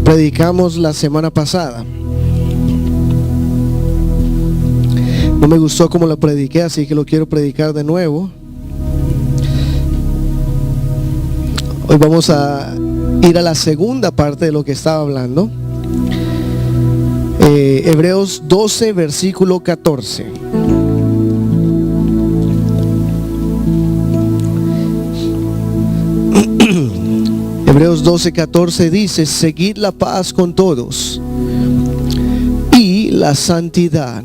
predicamos la semana pasada. No me gustó como lo prediqué, así que lo quiero predicar de nuevo. Hoy vamos a ir a la segunda parte de lo que estaba hablando. Hebreos 12, versículo 14. Hebreos 12, 14 dice: seguid la paz con todos y la santidad,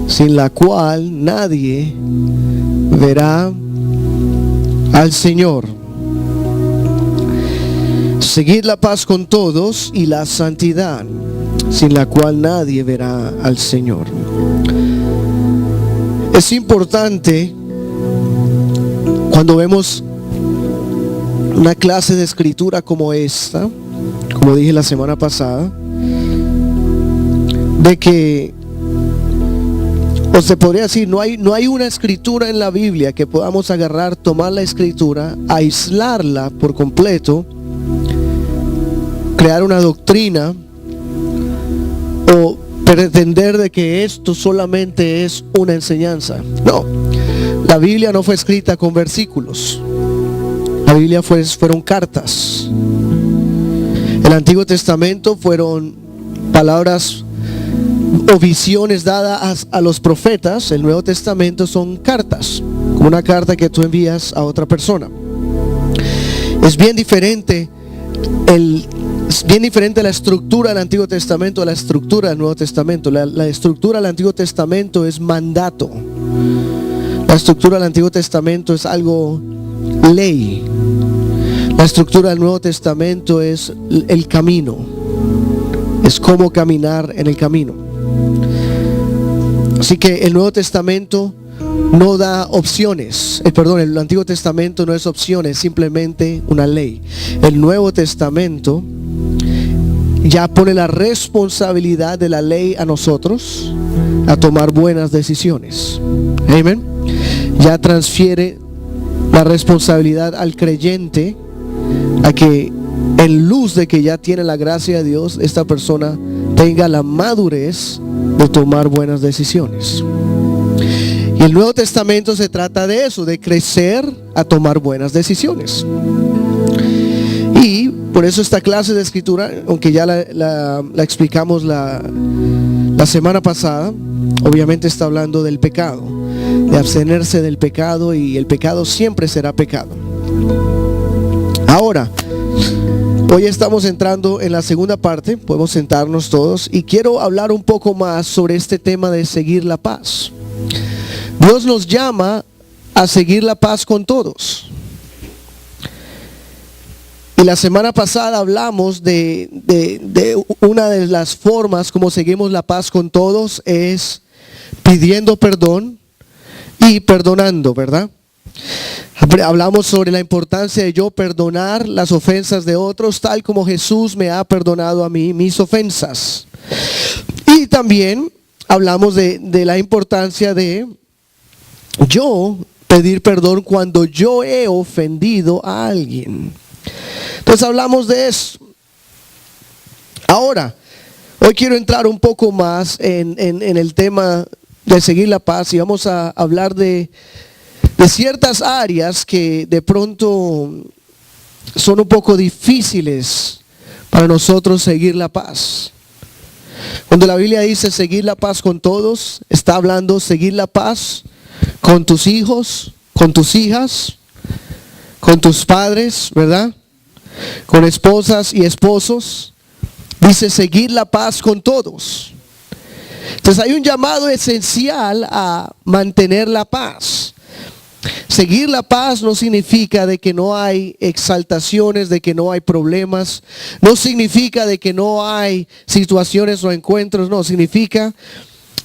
sin la cual nadie verá al Señor. Seguid la paz con todos y la santidad, sin la cual nadie verá al Señor. Es importante cuando vemos una clase de escritura como esta, como dije la semana pasada, de que, o se podría decir, no hay una escritura en la Biblia que podamos agarrar, tomar la escritura, aislarla por completo, crear una doctrina o pretender de que esto solamente es una enseñanza. No, la Biblia no fue escrita con versículos. La Biblia fueron cartas. El Antiguo Testamento fueron palabras o visiones dadas a los profetas. El Nuevo Testamento son cartas, como una carta que tú envías a otra persona. Es bien diferente la estructura del Antiguo Testamento a la estructura del Nuevo Testamento. La estructura del Antiguo Testamento es mandato. La estructura del Antiguo Testamento es algo ley. La estructura del Nuevo Testamento es el camino. Es cómo caminar en el camino. Así que el Nuevo Testamento no da opciones. El Antiguo Testamento no es opciones, simplemente una ley. El Nuevo Testamento ya pone la responsabilidad de la ley a nosotros, a tomar buenas decisiones. Amén. Ya transfiere la responsabilidad al creyente, a que en luz de que ya tiene la gracia de Dios, esta persona tenga la madurez de tomar buenas decisiones. Y el Nuevo Testamento se trata de eso, de crecer a tomar buenas decisiones. Y por eso esta clase de escritura, aunque ya la explicamos la semana pasada, obviamente está hablando del pecado, de abstenerse del pecado, y el pecado siempre será pecado. Ahora, hoy estamos entrando en la segunda parte, podemos sentarnos todos, y quiero hablar un poco más sobre este tema de seguir la paz. Dios nos llama a seguir la paz con todos. Y la semana pasada hablamos de una de las formas como seguimos la paz con todos, es pidiendo perdón y perdonando, ¿verdad? Hablamos sobre la importancia de yo perdonar las ofensas de otros, tal como Jesús me ha perdonado a mí mis ofensas. Y también hablamos de la importancia de yo pedir perdón cuando yo he ofendido a alguien. Entonces hablamos de eso. Ahora, hoy quiero entrar un poco más en el tema de seguir la paz, y vamos a hablar de ciertas áreas que de pronto son un poco difíciles para nosotros seguir la paz. Cuando la Biblia dice seguir la paz con todos, está hablando seguir la paz con tus hijos, con tus hijas, con tus padres, ¿verdad? Con esposas y esposos. Dice seguir la paz con todos. Entonces hay un llamado esencial a mantener la paz. Seguir la paz no significa de que no hay exaltaciones, de que no hay problemas. No significa de que no hay situaciones o encuentros. No, significa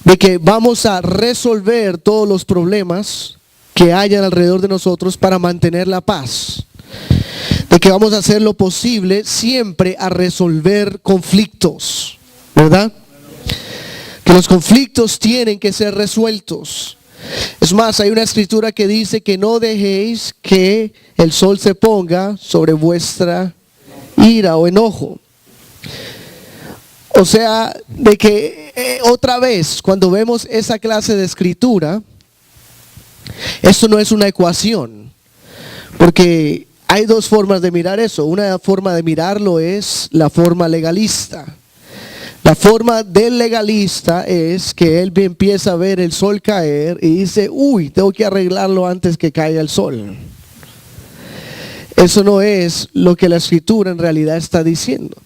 de que vamos a resolver todos los problemas que hayan alrededor de nosotros para mantener la paz. De que vamos a hacer lo posible siempre a resolver conflictos, ¿verdad? Que los conflictos tienen que ser resueltos. Es más, hay una escritura que dice que no dejéis que el sol se ponga sobre vuestra ira o enojo. O sea, de que otra vez, cuando vemos esa clase de escritura, esto no es una ecuación, porque hay dos formas de mirar eso. Una forma de mirarlo es la forma legalista. La forma del legalista es que él empieza a ver el sol caer y dice, uy, tengo que arreglarlo antes que caiga el sol. Eso no es lo que la escritura en realidad está diciendo.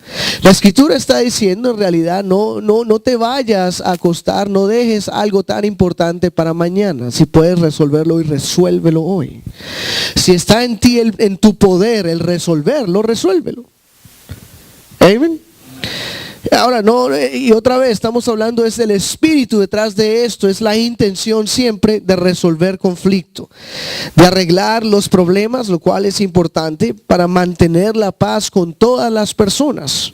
La escritura está diciendo en realidad, no te vayas a acostar, no dejes algo tan importante para mañana. Si puedes resolverlo hoy, resuélvelo hoy. Si está en ti, en tu poder el resolverlo, resuélvelo. Amén. Ahora, y otra vez estamos hablando, es el espíritu detrás de esto, es la intención siempre de resolver conflicto, de arreglar los problemas, lo cual es importante para mantener la paz con todas las personas,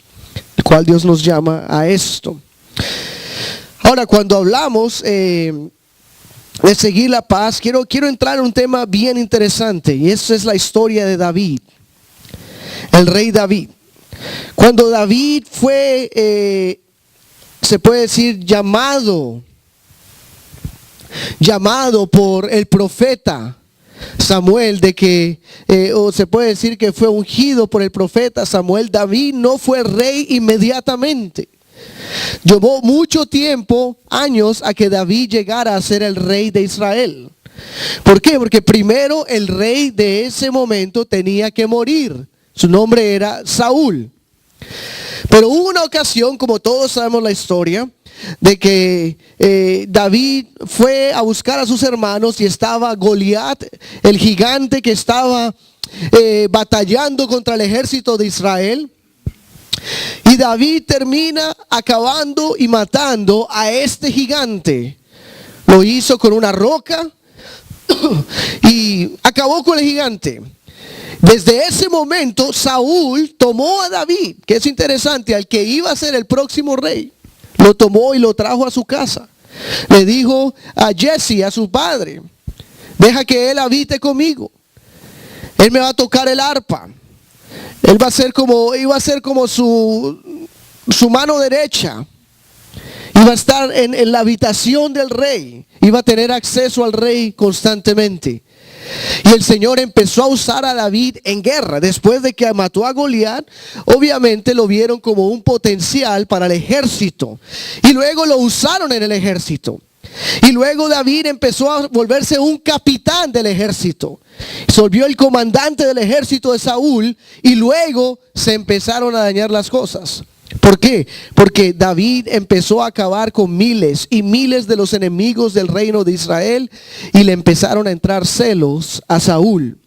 el cual Dios nos llama a esto. Ahora, cuando hablamos de seguir la paz, quiero entrar en un tema bien interesante, y esa es la historia de David, el rey David. Cuando David fue, se puede decir, llamado por el profeta Samuel, o se puede decir que fue ungido por el profeta Samuel, David no fue rey inmediatamente. Llevó mucho tiempo, años, a que David llegara a ser el rey de Israel. ¿Por qué? Porque primero el rey de ese momento tenía que morir. Su nombre era Saúl. Pero hubo una ocasión, como todos sabemos la historia, de que David fue a buscar a sus hermanos y estaba Goliat, el gigante que estaba batallando contra el ejército de Israel. Y David termina acabando y matando a este gigante. Lo hizo con una roca y acabó con el gigante. Desde ese momento Saúl tomó a David, que es interesante, al que iba a ser el próximo rey, lo tomó y lo trajo a su casa. Le dijo a Jesse, a su padre, deja que él habite conmigo. Él me va a tocar el arpa. Él iba a ser como su mano derecha. Iba a estar en la habitación del rey. Iba a tener acceso al rey constantemente. Y el Señor empezó a usar a David en guerra. Después de que mató a Goliat, obviamente lo vieron como un potencial para el ejército. Y luego lo usaron en el ejército. Y luego David empezó a volverse un capitán del ejército. Se volvió el comandante del ejército de Saúl. Y luego se empezaron a dañar las cosas. ¿Por qué? Porque David empezó a acabar con miles y miles de los enemigos del reino de Israel y le empezaron a entrar celos a Saúl.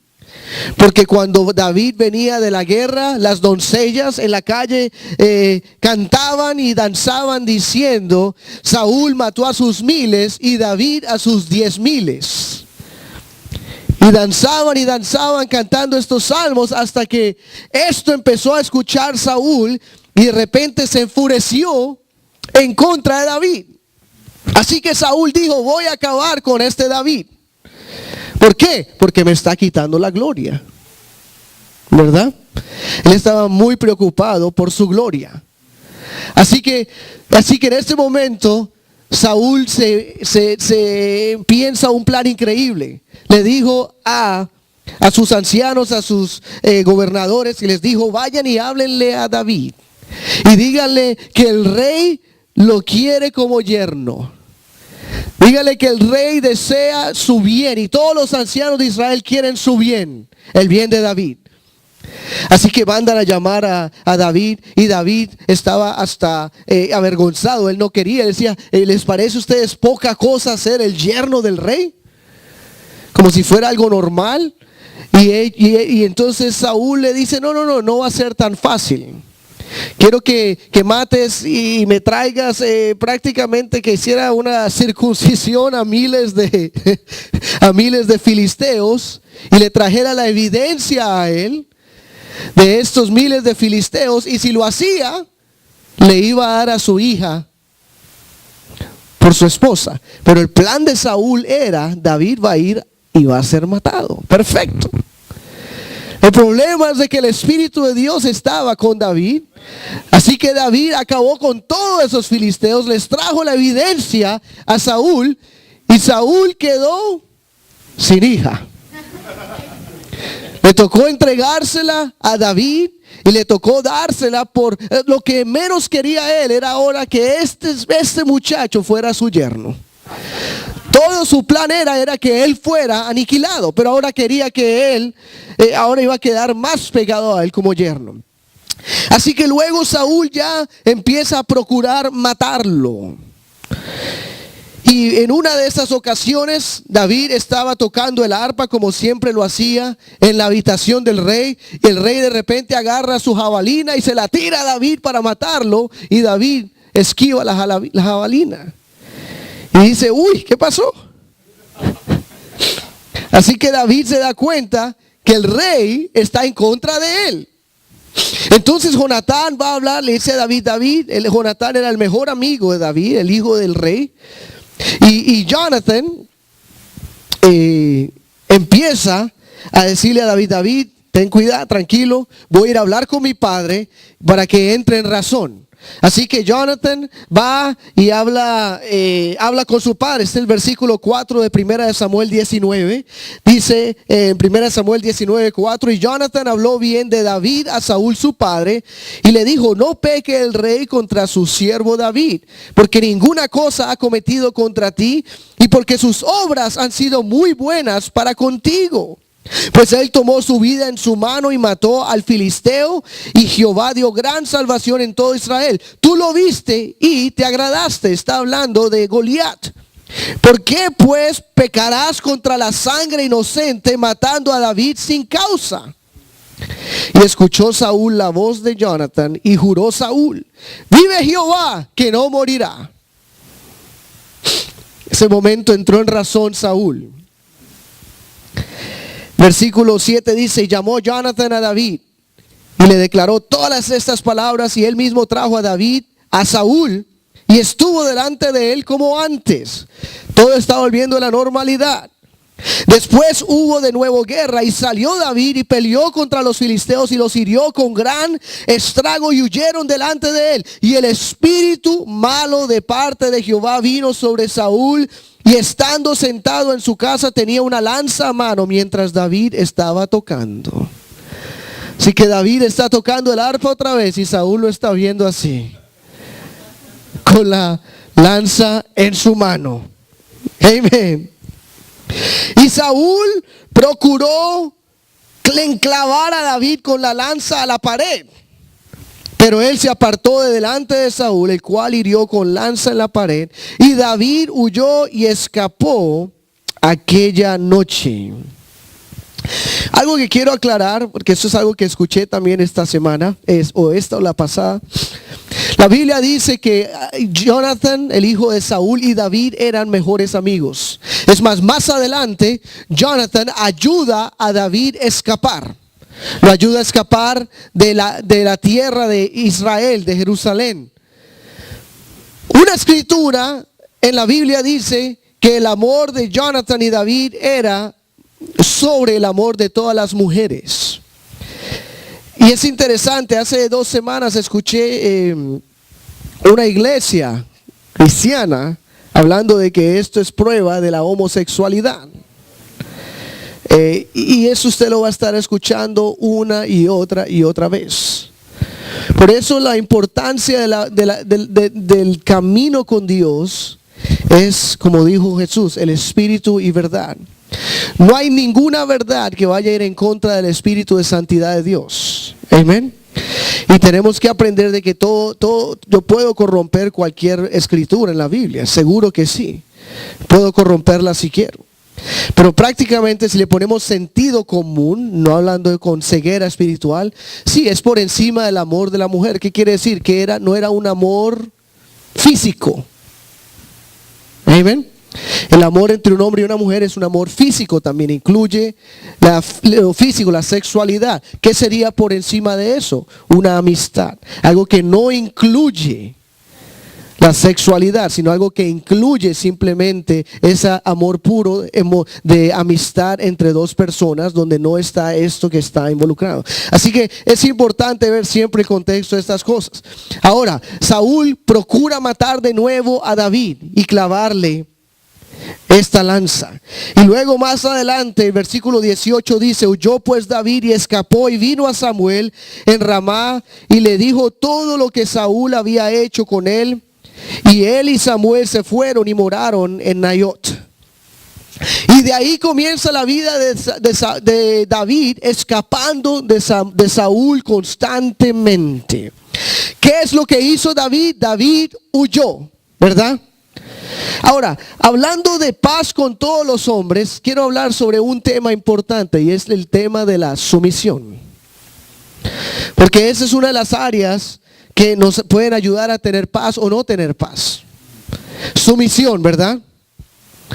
Porque cuando David venía de la guerra, las doncellas en la calle cantaban y danzaban diciendo, Saúl mató a sus miles y David a sus 10,000. Y danzaban cantando estos salmos hasta que esto empezó a escuchar Saúl. Y de repente se enfureció en contra de David. Así que Saúl dijo, voy a acabar con este David. ¿Por qué? Porque me está quitando la gloria. ¿Verdad? Él estaba muy preocupado por su gloria. Así que en este momento Saúl se piensa un plan increíble. Le dijo a sus ancianos, a sus gobernadores, y les dijo, vayan y háblenle a David. Y díganle que el rey lo quiere como yerno. Díganle que el rey desea su bien. Y todos los ancianos de Israel quieren su bien. El bien de David. Así que mandan a llamar a David. Y David estaba hasta avergonzado. Él no quería. Él decía, ¿les parece a ustedes poca cosa ser el yerno del rey? Como si fuera algo normal. Y entonces Saúl le dice, no va a ser tan fácil. Quiero que mates y me traigas prácticamente que hiciera una circuncisión a miles de filisteos y le trajera la evidencia a él de estos miles de filisteos, y si lo hacía, le iba a dar a su hija por su esposa. Pero el plan de Saúl era, David va a ir y va a ser matado. Perfecto. El problema es de que el Espíritu de Dios estaba con David. Así que David acabó con todos esos filisteos, les trajo la evidencia a Saúl y Saúl quedó sin hija. Le tocó entregársela a David y le tocó dársela por lo que menos quería él. Era ahora que este muchacho fuera su yerno. Todo su plan era que él fuera aniquilado, pero ahora quería que él, ahora iba a quedar más pegado a él como yerno. Así que luego Saúl ya empieza a procurar matarlo. Y en una de esas ocasiones David estaba tocando el arpa como siempre lo hacía en la habitación del rey. Y el rey de repente agarra su jabalina y se la tira a David para matarlo. Y David esquiva la jabalina. Y dice, uy, ¿qué pasó? Así que David se da cuenta que el rey está en contra de él. Entonces Jonatán va a hablar, le dice a David, Jonatán era el mejor amigo de David, el hijo del rey. Y Jonathan empieza a decirle a David, ten cuidado, tranquilo, voy a ir a hablar con mi padre para que entre en razón. Así que Jonathan va y habla con su padre. Este es el versículo 4 de 1 Samuel 19. Dice en 1 Samuel 19, 4, y Jonathan habló bien de David a Saúl su padre y le dijo, no peque el rey contra su siervo David, porque ninguna cosa ha cometido contra ti y porque sus obras han sido muy buenas para contigo. Pues él tomó su vida en su mano y mató al filisteo, y Jehová dio gran salvación en todo Israel. Tú lo viste y te agradaste. Está hablando de Goliat. ¿Por qué pues pecarás contra la sangre inocente matando a David sin causa? Y escuchó Saúl la voz de Jonathan y juró Saúl, vive Jehová que no morirá. Ese momento entró en razón Saúl. Versículo 7 dice, y llamó Jonathan a David y le declaró todas estas palabras, y él mismo trajo a David a Saúl y estuvo delante de él como antes. Todo está volviendo a la normalidad. Después hubo de nuevo guerra y salió David y peleó contra los filisteos y los hirió con gran estrago y huyeron delante de él. Y el espíritu malo de parte de Jehová vino sobre Saúl, y estando sentado en su casa tenía una lanza a mano mientras David estaba tocando. Así que David está tocando el arpa otra vez y Saúl lo está viendo así, con la lanza en su mano. Amén. Y Saúl procuró enclavar a David con la lanza a la pared. Pero él se apartó de delante de Saúl, el cual hirió con lanza en la pared. Y David huyó y escapó aquella noche. Algo que quiero aclarar, porque eso es algo que escuché también esta semana, o la pasada. La Biblia dice que Jonathan, el hijo de Saúl, y David eran mejores amigos. Es más adelante, Jonathan ayuda a David a escapar. Lo ayuda a escapar de la tierra de Israel, de Jerusalén. Una escritura en la Biblia dice que el amor de Jonathan y David era sobre el amor de todas las mujeres. Y es interesante, hace 2 semanas escuché una iglesia cristiana hablando de que esto es prueba de la homosexualidad. Y eso usted lo va a estar escuchando una y otra vez. Por eso la importancia del camino con Dios es, como dijo Jesús, el espíritu y verdad. No hay ninguna verdad que vaya a ir en contra del espíritu de santidad de Dios. Amén. Y tenemos que aprender de que todo, yo puedo corromper cualquier escritura en la Biblia, seguro que sí. Puedo corromperla si quiero. Pero prácticamente si le ponemos sentido común, no hablando con ceguera espiritual, sí, es por encima del amor de la mujer. ¿Qué quiere decir? Que no era un amor físico. Amén. El amor entre un hombre y una mujer es un amor físico también, incluye lo físico, la sexualidad. ¿Qué sería por encima de eso? Una amistad, algo que no incluye la sexualidad, sino algo que incluye simplemente ese amor puro de amistad entre dos personas, donde no está esto que está involucrado. Así que es importante ver siempre el contexto de estas cosas. Ahora, Saúl procura matar de nuevo a David y clavarle esta lanza. Y luego más adelante, el versículo 18 dice: huyó pues David y escapó y vino a Samuel en Ramá y le dijo todo lo que Saúl había hecho con él. Y él y Samuel se fueron y moraron en Nayot. Y de ahí comienza la vida de David, escapando de Saúl constantemente. ¿Qué es lo que hizo David? David huyó, ¿verdad? Ahora, hablando de paz con todos los hombres, quiero hablar sobre un tema importante, y es el tema de la sumisión. Porque esa es una de las áreas que nos pueden ayudar a tener paz o no tener paz. Sumisión, ¿verdad?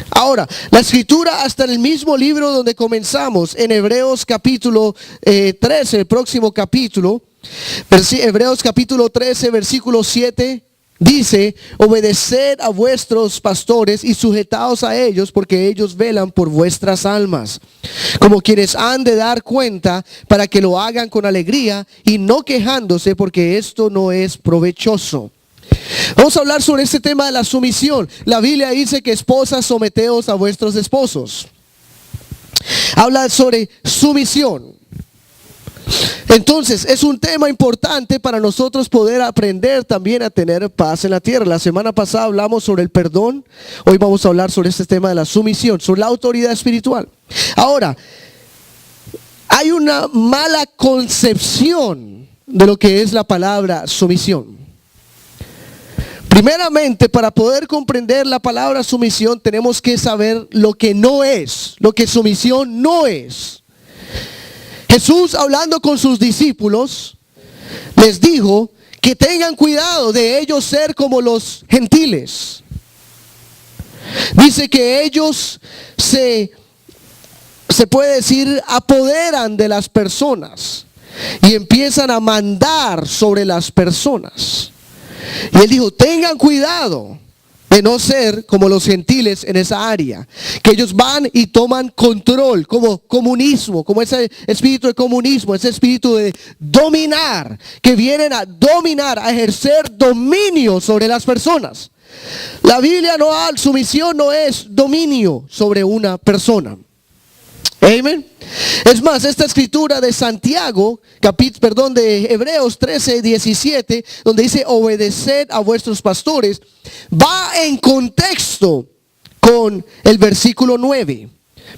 Ahora, la escritura, hasta en el mismo libro donde comenzamos, en Hebreos capítulo 13, el próximo capítulo, Hebreos capítulo 13, versículo 7, dice: obedeced a vuestros pastores y sujetaos a ellos, porque ellos velan por vuestras almas, como quienes han de dar cuenta, para que lo hagan con alegría y no quejándose, porque esto no es provechoso. Vamos a hablar sobre este tema de la sumisión. La Biblia dice que esposas, someteos a vuestros esposos. Habla sobre sumisión. Entonces es un tema importante para nosotros poder aprender también a tener paz en la tierra. La semana pasada hablamos sobre el perdón. Hoy vamos a hablar sobre este tema de la sumisión, sobre la autoridad espiritual. Ahora, hay una mala concepción de lo que es la palabra sumisión. Primeramente, para poder comprender la palabra sumisión, tenemos que saber lo que no es, lo que sumisión no es. Jesús, hablando con sus discípulos, les dijo que tengan cuidado de ellos ser como los gentiles. Dice que ellos se puede decir, apoderan de las personas y empiezan a mandar sobre las personas. Y él dijo: tengan cuidado de no ser como los gentiles en esa área, que ellos van y toman control, como comunismo, como ese espíritu de comunismo, ese espíritu de dominar, que vienen a dominar, a ejercer dominio sobre las personas. La Biblia no habla, sumisión no es dominio sobre una persona. Amén. Es más, esta escritura de Santiago, de Hebreos 13, 17, donde dice obedeced a vuestros pastores, va en contexto con el versículo 9.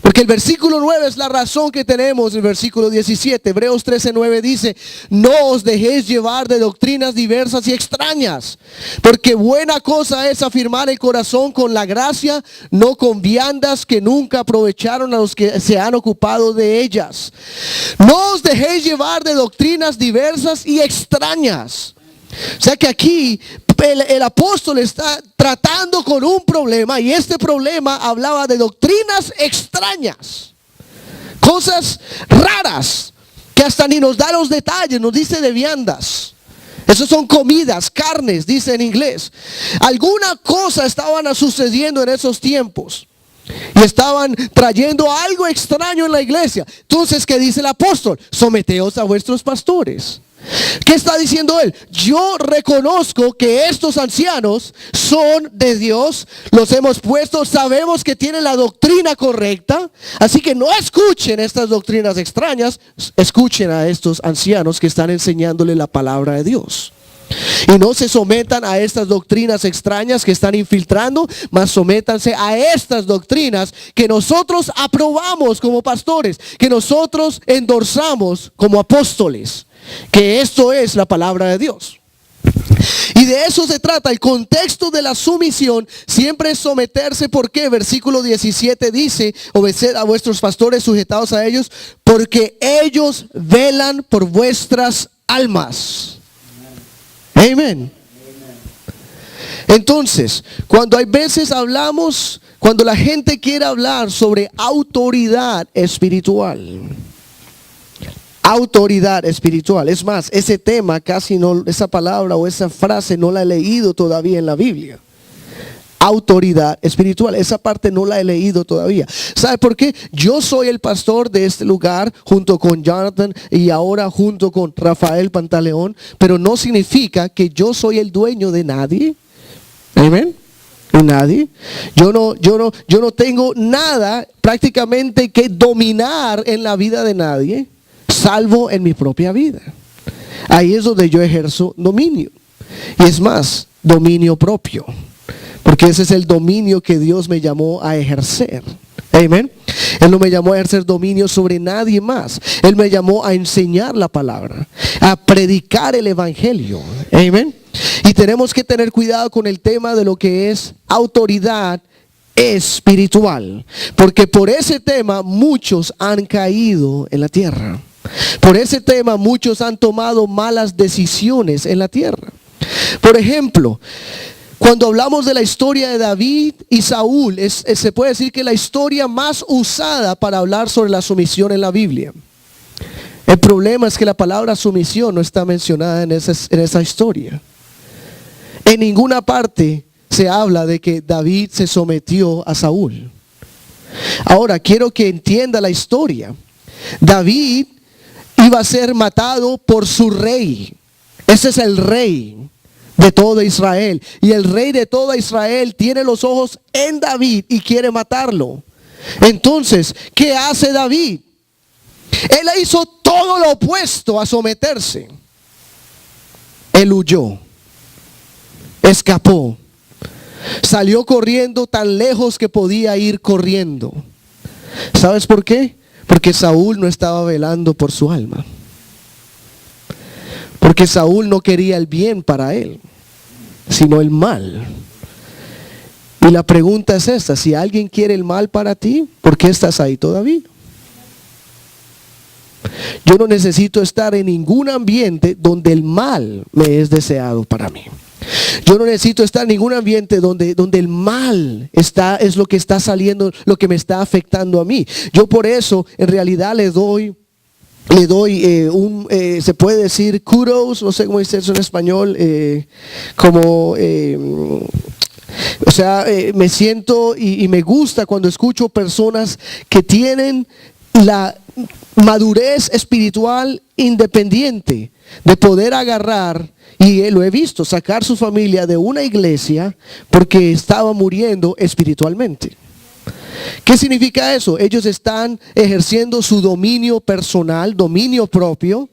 Porque el versículo 9 es la razón que tenemos el versículo 17. Hebreos 13, 9 dice: no os dejéis llevar de doctrinas diversas y extrañas, porque buena cosa es afirmar el corazón con la gracia, no con viandas que nunca aprovecharon a los que se han ocupado de ellas. No os dejéis llevar de doctrinas diversas y extrañas. O sea que aquí el apóstol está tratando con un problema, y este problema hablaba de doctrinas extrañas, cosas raras que hasta ni nos da los detalles, nos dice de viandas. Esas son comidas, carnes, dice en inglés. Alguna cosa estaban sucediendo en esos tiempos y estaban trayendo algo extraño en la iglesia. Entonces, ¿qué dice el apóstol? Someteos a vuestros pastores. ¿Qué está diciendo él? Yo reconozco que estos ancianos son de Dios, los hemos puesto, sabemos que tienen la doctrina correcta, así que no escuchen estas doctrinas extrañas, escuchen a estos ancianos que están enseñándole la palabra de Dios. Y no se sometan a estas doctrinas extrañas que están infiltrando, mas sométanse a estas doctrinas que nosotros aprobamos como pastores, que nosotros endorsamos como apóstoles, que esto es la palabra de Dios. Y de eso se trata. El contexto de la sumisión siempre es someterse. ¿Por qué? Versículo 17 dice: obedeced a vuestros pastores, sujetados a ellos, porque ellos velan por vuestras almas. Amén. Entonces, cuando hay veces cuando la gente quiere hablar sobre autoridad espiritual, Autoridad espiritual. Es más, ese tema casi no, esa palabra o esa frase no la he leído todavía en la Biblia. Autoridad espiritual, esa parte no la he leído todavía. ¿Sabe por qué? Yo soy el pastor de este lugar junto con Jonathan y ahora junto con Rafael Pantaleón, pero no significa que yo soy el dueño de nadie. Amén. Nadie. Yo no tengo nada prácticamente que dominar en la vida de nadie, salvo en mi propia vida. Ahí es donde yo ejerzo dominio. Y es más, dominio propio. Porque ese es el dominio que Dios me llamó a ejercer. Amén. Él no me llamó a ejercer dominio sobre nadie más. Él me llamó a enseñar la palabra, a predicar el evangelio. Amén. Y tenemos que tener cuidado con el tema de lo que es autoridad espiritual. Porque por ese tema muchos han caído en la tierra. Por ese tema muchos han tomado malas decisiones en la tierra. Por ejemplo, cuando hablamos de la historia de David y Saúl, se puede decir que es la historia más usada para hablar sobre la sumisión en la Biblia. El problema es que la palabra sumisión no está mencionada en esa historia. En ninguna parte se habla de que David se sometió a Saúl. Ahora, quiero que entienda la historia. David iba a ser matado por su rey. Ese es el rey de todo Israel. Y el rey de toda Israel tiene los ojos en David y quiere matarlo. Entonces, ¿qué hace David? Él hizo todo lo opuesto a someterse. Él huyó. Escapó. Salió corriendo tan lejos que podía ir corriendo. ¿Sabes por qué? Porque Saúl no estaba velando por su alma. Porque Saúl no quería el bien para él, sino el mal. Y la pregunta es esta: si alguien quiere el mal para ti, ¿por qué estás ahí todavía? Yo no necesito estar en ningún ambiente donde el mal me es deseado para mí. Yo no necesito estar en ningún ambiente donde el mal es lo que está saliendo, lo que me está afectando a mí. Yo por eso en realidad le doy se puede decir kudos, no sé cómo dice eso en español, me siento y me gusta cuando escucho personas que tienen la madurez espiritual independiente de poder agarrar, y lo he visto, sacar su familia de una iglesia porque estaba muriendo espiritualmente. ¿Qué significa eso? Ellos están ejerciendo su dominio personal, dominio propio,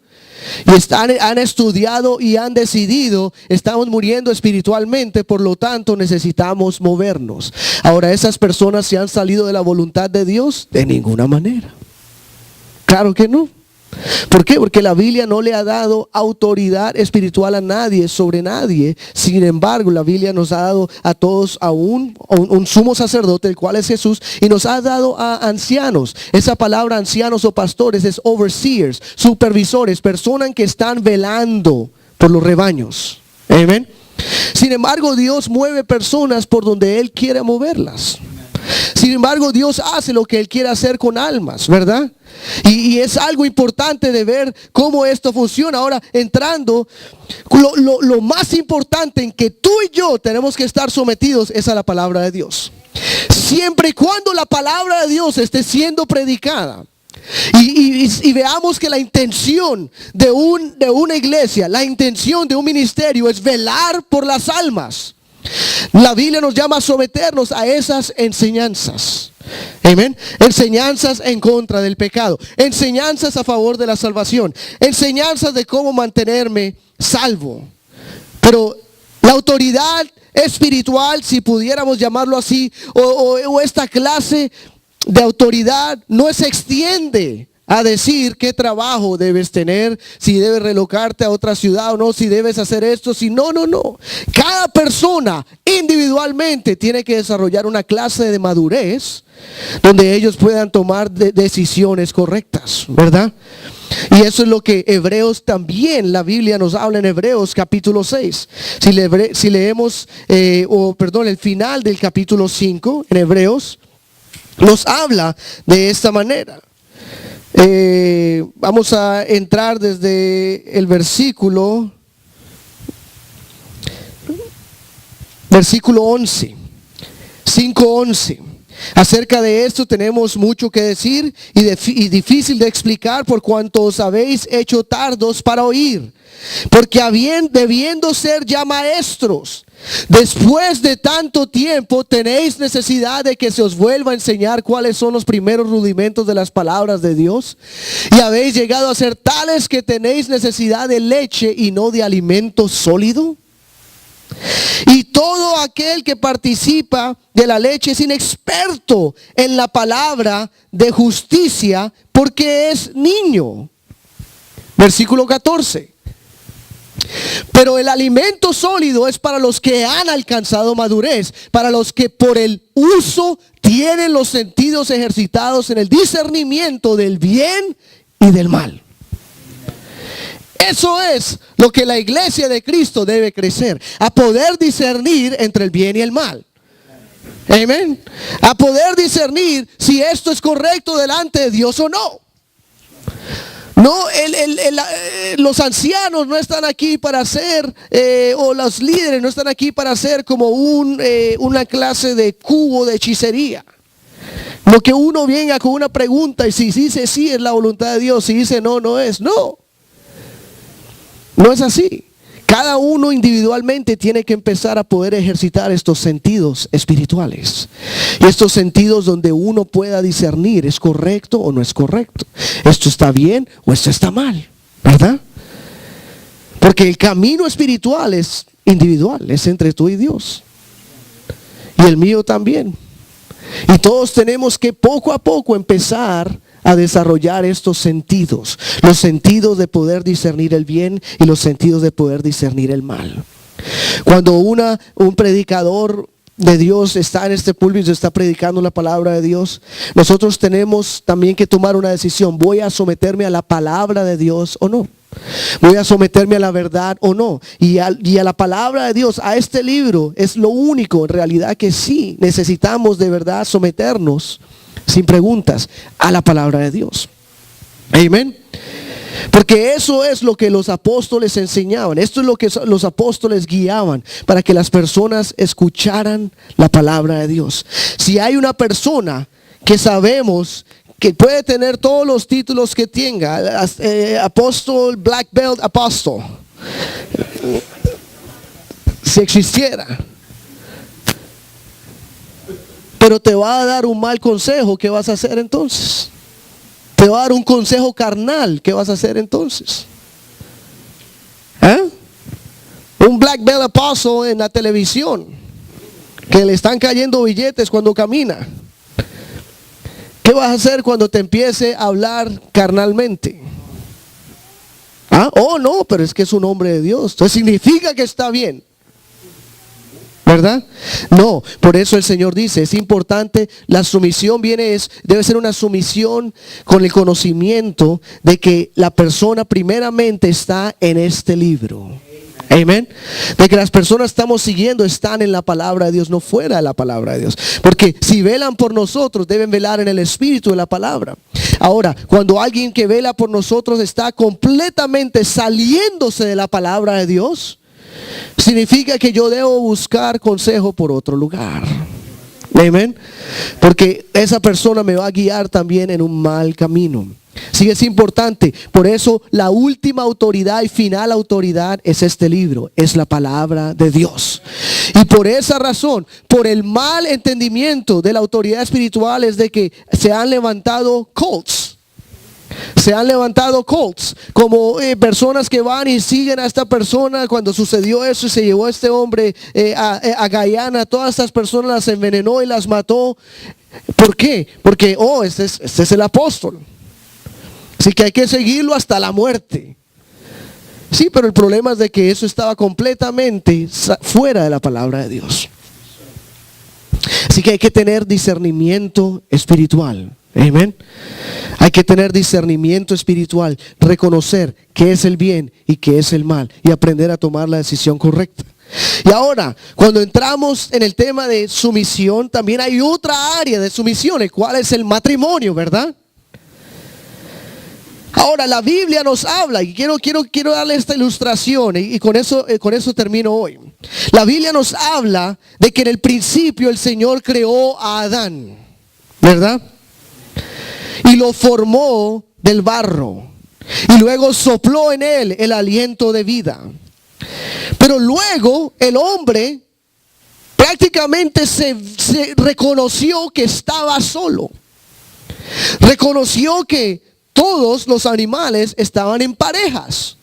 y han estudiado y han decidido: estamos muriendo espiritualmente, por lo tanto necesitamos movernos. Ahora, ¿esas personas se han salido de la voluntad de Dios? De ninguna manera. Claro que no. ¿Por qué? Porque la Biblia no le ha dado autoridad espiritual a nadie, sobre nadie. Sin embargo, la Biblia nos ha dado a todos a un sumo sacerdote, el cual es Jesús, y nos ha dado a ancianos. Esa palabra ancianos o pastores es overseers, supervisores, personas que están velando por los rebaños. Amén. Sin embargo, Dios mueve personas por donde Él quiere moverlas. Sin embargo, Dios hace lo que Él quiere hacer con almas, ¿verdad? Y es algo importante de ver cómo esto funciona. Ahora, entrando, lo más importante en que tú y yo tenemos que estar sometidos es a la palabra de Dios. Siempre y cuando la palabra de Dios esté siendo predicada, y veamos que la intención de una iglesia, la intención de un ministerio es velar por las almas. La Biblia nos llama a someternos a esas enseñanzas. Amén. Enseñanzas en contra del pecado, enseñanzas a favor de la salvación, enseñanzas de cómo mantenerme salvo. Pero la autoridad espiritual, si pudiéramos llamarlo así, o esta clase de autoridad, no se extiende a decir qué trabajo debes tener, si debes relocarte a otra ciudad o no, si debes hacer esto, si no. Cada persona individualmente tiene que desarrollar una clase de madurez donde ellos puedan tomar decisiones correctas, ¿verdad? Y eso es lo que Hebreos también, la Biblia nos habla en Hebreos capítulo 6. Si leemos, el final del capítulo 5 en Hebreos, nos habla de esta manera. Vamos a entrar desde el versículo 11, 5:11. Acerca de esto tenemos mucho que decir y difícil de explicar, por cuanto os habéis hecho tardos para oír. Porque debiendo ser ya maestros, después de tanto tiempo tenéis necesidad de que se os vuelva a enseñar cuáles son los primeros rudimentos de las palabras de Dios. Y habéis llegado a ser tales que tenéis necesidad de leche y no de alimento sólido. Y todo aquel que participa de la leche es inexperto en la palabra de justicia, porque es niño. Versículo 14. Pero el alimento sólido es para los que han alcanzado madurez, para los que por el uso tienen los sentidos ejercitados en el discernimiento del bien y del mal. Eso es lo que la iglesia de Cristo debe crecer, a poder discernir entre el bien y el mal. Amén. A poder discernir si esto es correcto delante de Dios o no. No, los ancianos no están aquí para hacer, o los líderes no están aquí para hacer como una clase de cubo de hechicería. No que uno venga con una pregunta y si dice sí es la voluntad de Dios, si dice no, no es. No, no es así. Cada uno individualmente tiene que empezar a poder ejercitar estos sentidos espirituales. Y estos sentidos donde uno pueda discernir, ¿es correcto o no es correcto? ¿Esto está bien o esto está mal? ¿Verdad? Porque el camino espiritual es individual, es entre tú y Dios. Y el mío también. Y todos tenemos que poco a poco empezar a desarrollar estos sentidos, los sentidos de poder discernir el bien y los sentidos de poder discernir el mal. Cuando un predicador de Dios está en este púlpito, está predicando la palabra de Dios, nosotros tenemos también que tomar una decisión. ¿Voy a someterme a la palabra de Dios o no? ¿Voy a someterme a la verdad o no? Y a la palabra de Dios, a este libro, es lo único en realidad que sí necesitamos de verdad someternos sin preguntas a la palabra de Dios. Amén. Porque eso es lo que los apóstoles enseñaban. Esto es lo que los apóstoles guiaban, para que las personas escucharan la palabra de Dios. Si hay una persona que sabemos que puede tener todos los títulos que tenga, apóstol, black belt, apóstol, si existiera, pero te va a dar un mal consejo, ¿qué vas a hacer entonces? Te va a dar un consejo carnal, ¿qué vas a hacer entonces? Un black belt apostle en la televisión, que le están cayendo billetes cuando camina. ¿Qué vas a hacer cuando te empiece a hablar carnalmente? Oh no, pero es que es un hombre de Dios, entonces significa que está bien, ¿verdad? No, por eso el Señor dice, es importante, la sumisión debe ser una sumisión con el conocimiento de que la persona primeramente está en este libro. Amén. De que las personas estamos siguiendo están en la palabra de Dios, no fuera de la palabra de Dios. Porque si velan por nosotros, deben velar en el espíritu de la palabra. Ahora, cuando alguien que vela por nosotros está completamente saliéndose de la palabra de Dios, significa que yo debo buscar consejo por otro lugar. Amén. Porque esa persona me va a guiar también en un mal camino. Sí, es importante. Por eso la última autoridad y final autoridad es este libro, es la palabra de Dios. Y por esa razón, por el mal entendimiento de la autoridad espiritual, es de que se han levantado cults. Se han levantado cults, como personas que van y siguen a esta persona. Cuando sucedió eso y se llevó a este hombre a Guyana, todas estas personas las envenenó y las mató. ¿Por qué? Porque este es el apóstol, así que hay que seguirlo hasta la muerte. Sí, pero el problema es de que eso estaba completamente fuera de la palabra de Dios. Así que hay que tener discernimiento espiritual. Amén. Hay que tener discernimiento espiritual, reconocer qué es el bien y qué es el mal, y aprender a tomar la decisión correcta. Y ahora, cuando entramos en el tema de sumisión, también hay otra área de sumisión, el cual es el matrimonio, ¿verdad? Ahora la Biblia nos habla, y quiero darle esta ilustración, y con eso termino hoy. La Biblia nos habla de que en el principio el Señor creó a Adán, ¿verdad? Y lo formó del barro, y luego sopló en él el aliento de vida. Pero luego el hombre prácticamente se reconoció que estaba solo. Reconoció que todos los animales estaban en parejas.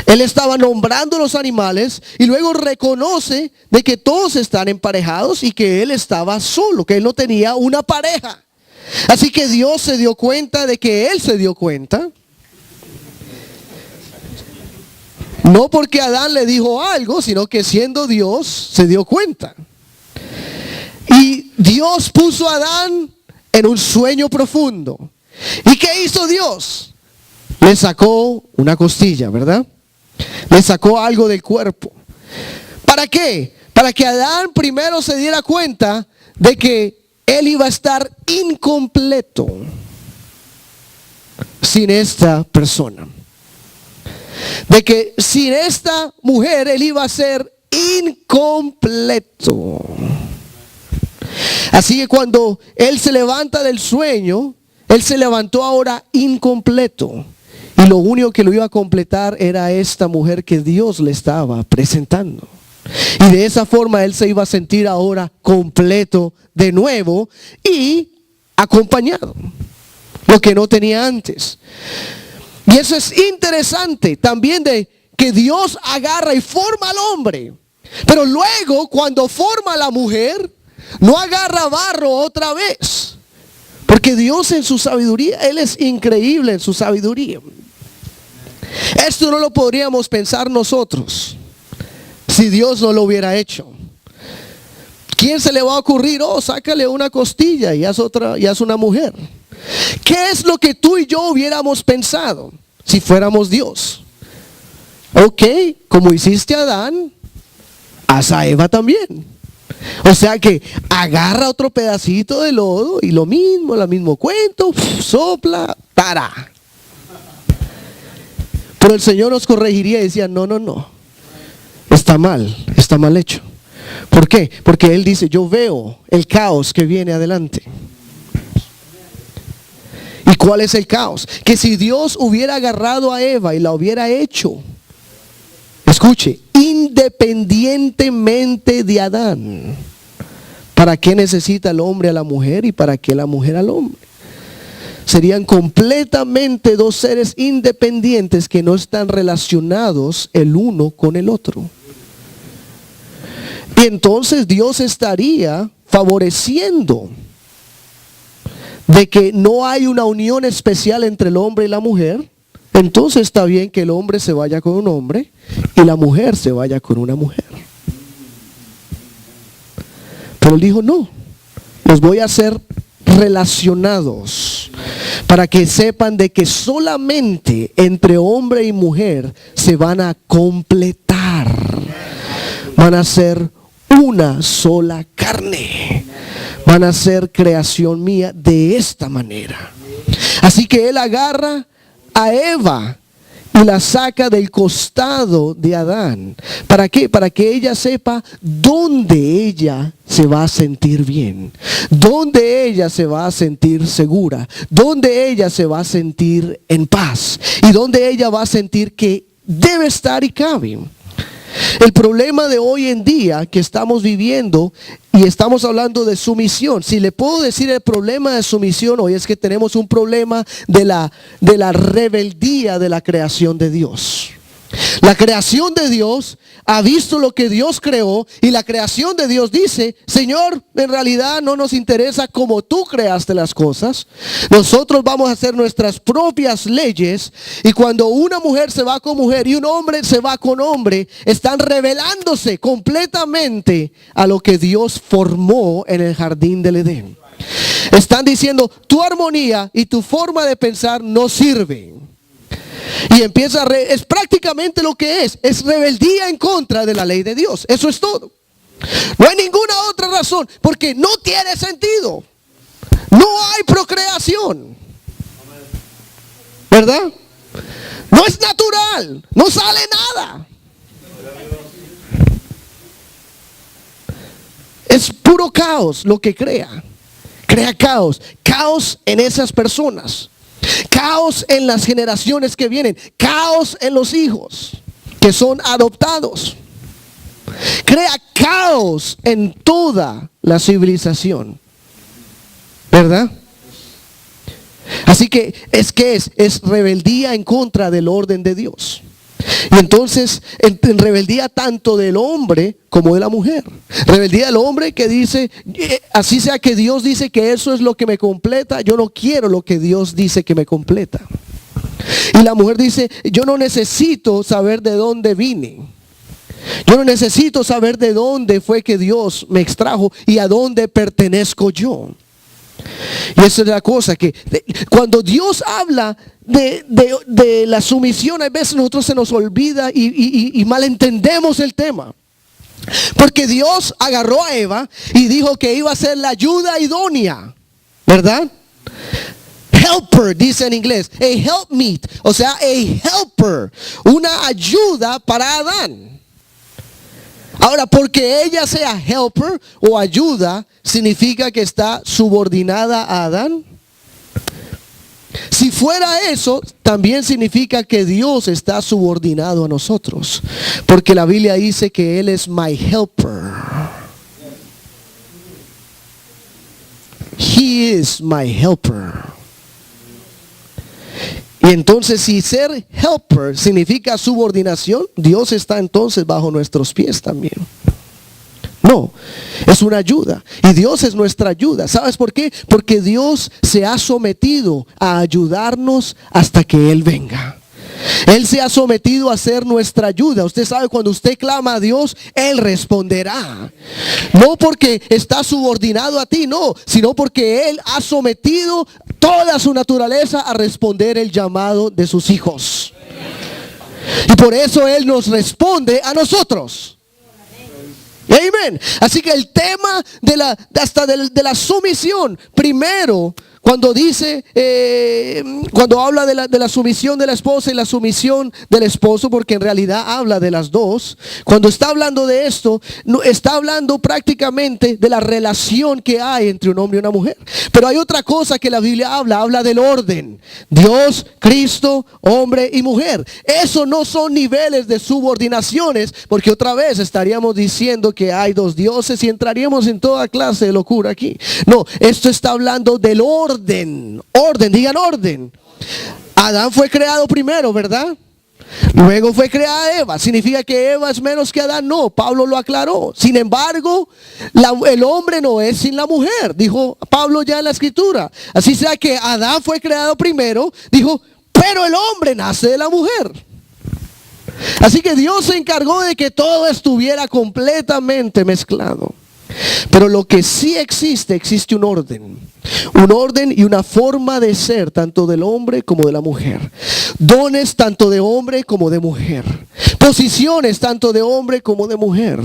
Él estaba nombrando los animales y luego reconoce de que todos están emparejados y que él estaba solo, que él no tenía una pareja. Así que Dios se dio cuenta de que él se dio cuenta. No porque Adán le dijo algo, sino que siendo Dios se dio cuenta. Y Dios puso a Adán en un sueño profundo. ¿Y qué hizo Dios? Le sacó una costilla, ¿verdad? Le sacó algo del cuerpo. ¿Para qué? Para que Adán primero se diera cuenta de que él iba a estar incompleto sin esta persona. De que sin esta mujer él iba a ser incompleto. Así que cuando él se levanta del sueño, él se levantó ahora incompleto. Y lo único que lo iba a completar era esta mujer que Dios le estaba presentando. Y de esa forma él se iba a sentir ahora completo de nuevo y acompañado. Lo que no tenía antes. Y eso es interesante también, de que Dios agarra y forma al hombre. Pero luego cuando forma a la mujer, no agarra barro otra vez. Porque Dios en su sabiduría, Él es increíble en su sabiduría. Esto no lo podríamos pensar nosotros si Dios no lo hubiera hecho. ¿Quién se le va a ocurrir? Oh, sácale una costilla y haz otra, y haz una mujer. ¿Qué es lo que tú y yo hubiéramos pensado si fuéramos Dios? Ok, como hiciste a Adán, haz a Eva también. O sea que agarra otro pedacito de lodo y lo mismo cuento, sopla, tará. Pero el Señor nos corregiría y decía, no, está mal hecho. ¿Por qué? Porque Él dice, yo veo el caos que viene adelante. ¿Y cuál es el caos? Que si Dios hubiera agarrado a Eva y la hubiera hecho, escuche, independientemente de Adán, ¿para qué necesita el hombre a la mujer y para qué la mujer al hombre? Serían completamente dos seres independientes que no están relacionados el uno con el otro. Y entonces Dios estaría favoreciendo de que no hay una unión especial entre el hombre y la mujer. Entonces está bien que el hombre se vaya con un hombre y la mujer se vaya con una mujer. Pero él dijo, no, los voy a hacer relacionados para que sepan de que solamente entre hombre y mujer se van a completar. Van a ser una sola carne. Van a ser creación mía de esta manera. Así que él agarra a Eva y la saca del costado de Adán. ¿Para qué? Para que ella sepa dónde ella se va a sentir bien, dónde ella se va a sentir segura, dónde ella se va a sentir en paz y dónde ella va a sentir que debe estar y cabe. El problema de hoy en día que estamos viviendo, y estamos hablando de sumisión, si le puedo decir el problema de sumisión hoy, es que tenemos un problema de la rebeldía de la creación de Dios. La creación de Dios ha visto lo que Dios creó y la creación de Dios dice, Señor, en realidad no nos interesa cómo tú creaste las cosas. Nosotros vamos a hacer nuestras propias leyes, y cuando una mujer se va con mujer y un hombre se va con hombre, están rebelándose completamente a lo que Dios formó en el jardín del Edén. Están diciendo, tu armonía y tu forma de pensar no sirven. Y empieza es prácticamente lo que es rebeldía en contra de la ley de Dios. Eso es todo. No hay ninguna otra razón, porque no tiene sentido. No hay procreación, ¿verdad? No es natural, no sale nada. Es puro caos lo que crea. Crea caos. Caos en esas personas. Caos en las generaciones que vienen. Caos en los hijos que son adoptados. Crea caos en toda la civilización. ¿Verdad? Así que es rebeldía en contra del orden de Dios. Y entonces en rebeldía tanto del hombre como de la mujer. Rebeldía del hombre que dice, así sea que Dios dice que eso es lo que me completa, yo no quiero lo que Dios dice que me completa. Y la mujer dice, yo no necesito saber de dónde vine. Yo no necesito saber de dónde fue que Dios me extrajo y a dónde pertenezco yo. Y esa es la cosa, que cuando Dios habla de la sumisión, a veces nosotros se nos olvida y malentendemos el tema. Porque Dios agarró a Eva y dijo que iba a ser la ayuda idónea, ¿verdad? Helper, dice en inglés, a helpmeet, o sea, a helper, una ayuda para Adán. Ahora, porque ella sea helper o ayuda, ¿significa que está subordinada a Adán? Si fuera eso, también significa que Dios está subordinado a nosotros. Porque la Biblia dice que Él es my helper. He is my helper. Y entonces, si ser helper significa subordinación, Dios está entonces bajo nuestros pies también. No, es una ayuda. Y Dios es nuestra ayuda. ¿Sabes por qué? Porque Dios se ha sometido a ayudarnos hasta que Él venga. Él se ha sometido a ser nuestra ayuda. Usted sabe, cuando usted clama a Dios, Él responderá. No porque está subordinado a ti, no, sino porque Él ha sometido toda su naturaleza a responder el llamado de sus hijos. Y por eso Él nos responde a nosotros. Amén. Así que el tema de la sumisión, primero, cuando dice, cuando habla de la sumisión de la esposa y la sumisión del esposo, porque en realidad habla de las dos. Cuando está hablando de esto, está hablando prácticamente de la relación que hay entre un hombre y una mujer. Pero hay otra cosa que la Biblia habla del orden. Dios, Cristo, hombre y mujer. Eso no son niveles de subordinaciones, porque otra vez estaríamos diciendo que hay dos dioses y entraríamos en toda clase de locura aquí. No, esto está hablando del orden. Orden, digan orden. Adán fue creado primero, ¿verdad? Luego fue creada Eva. ¿Significa que Eva es menos que Adán? No, Pablo lo aclaró. Sin embargo, el hombre no es sin la mujer, dijo Pablo ya en la escritura. Así sea que Adán fue creado primero, dijo, pero el hombre nace de la mujer. Así que Dios se encargó de que todo estuviera completamente mezclado. Pero lo que sí existe un orden y una forma de ser, tanto del hombre como de la mujer. Dones tanto de hombre como de mujer. Posiciones tanto de hombre como de mujer.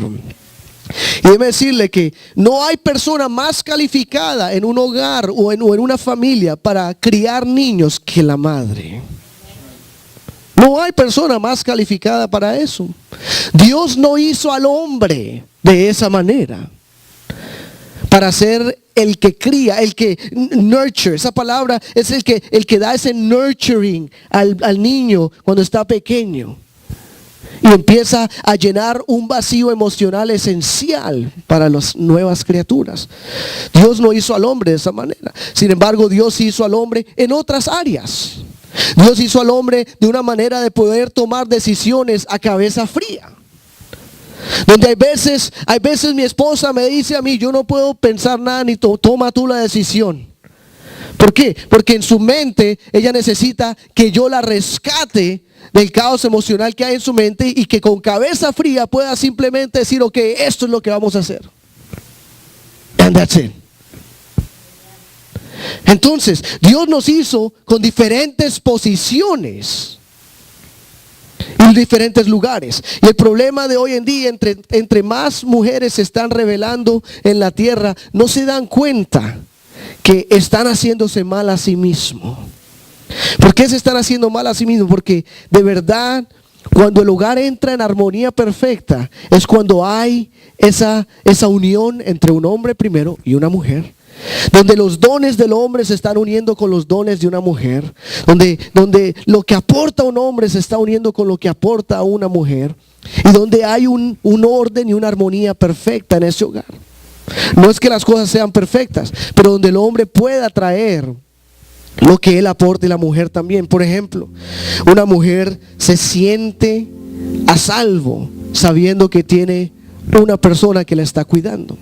Y déjeme decirle que no hay persona más calificada en un hogar o en una familia para criar niños que la madre. No hay persona más calificada para eso. Dios no hizo al hombre de esa manera, para ser el que cría, el que nurture. Esa palabra es el que da ese nurturing al niño cuando está pequeño. Y empieza a llenar un vacío emocional esencial para las nuevas criaturas. Dios no hizo al hombre de esa manera. Sin embargo, Dios hizo al hombre en otras áreas. Dios hizo al hombre de una manera de poder tomar decisiones a cabeza fría. Donde hay veces mi esposa me dice a mí, yo no puedo pensar nada, ni toma tú la decisión. ¿Por qué? Porque en su mente ella necesita que yo la rescate del caos emocional que hay en su mente y que con cabeza fría pueda simplemente decir, ok, esto es lo que vamos a hacer. And that's it. Entonces, Dios nos hizo con diferentes posiciones en diferentes lugares. Y el problema de hoy en día, entre más mujeres se están revelando en la tierra, no se dan cuenta que están haciéndose mal a sí mismos. ¿Por qué se están haciendo mal a sí mismos? Porque de verdad, cuando el hogar entra en armonía perfecta, es cuando hay esa unión entre un hombre primero y una mujer. Donde los dones del hombre se están uniendo con los dones de una mujer. Donde lo que aporta un hombre se está uniendo con lo que aporta una mujer. Y donde hay un orden y una armonía perfecta en ese hogar. No es que las cosas sean perfectas, pero donde el hombre pueda traer lo que él aporta y la mujer también. Por ejemplo, una mujer se siente a salvo sabiendo que tiene una persona que la está cuidando.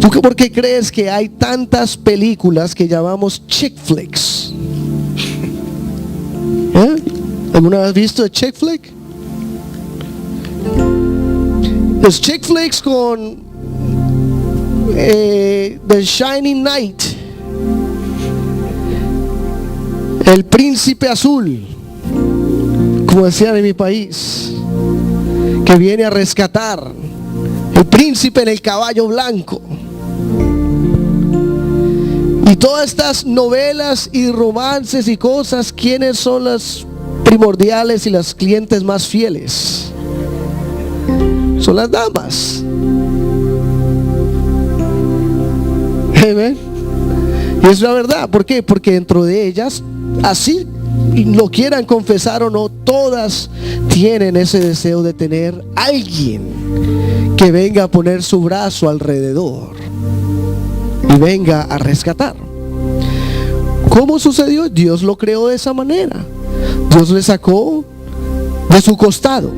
¿Tú por qué crees que hay tantas películas que llamamos chick flicks? ¿Alguna vez has visto chick flick? Los chick flicks con The Shining Knight, El Príncipe Azul, como decían en mi país, que viene a rescatar, el príncipe en el caballo blanco. Y todas estas novelas y romances y cosas, ¿quiénes son las primordiales y las clientes más fieles? Son las damas. Amén. Y es la verdad. ¿Por qué? Porque dentro de ellas, así lo quieran confesar o no, todas tienen ese deseo de tener alguien que venga a poner su brazo alrededor y venga a rescatar. ¿Cómo sucedió? Dios lo creó de esa manera. Dios le sacó de su costado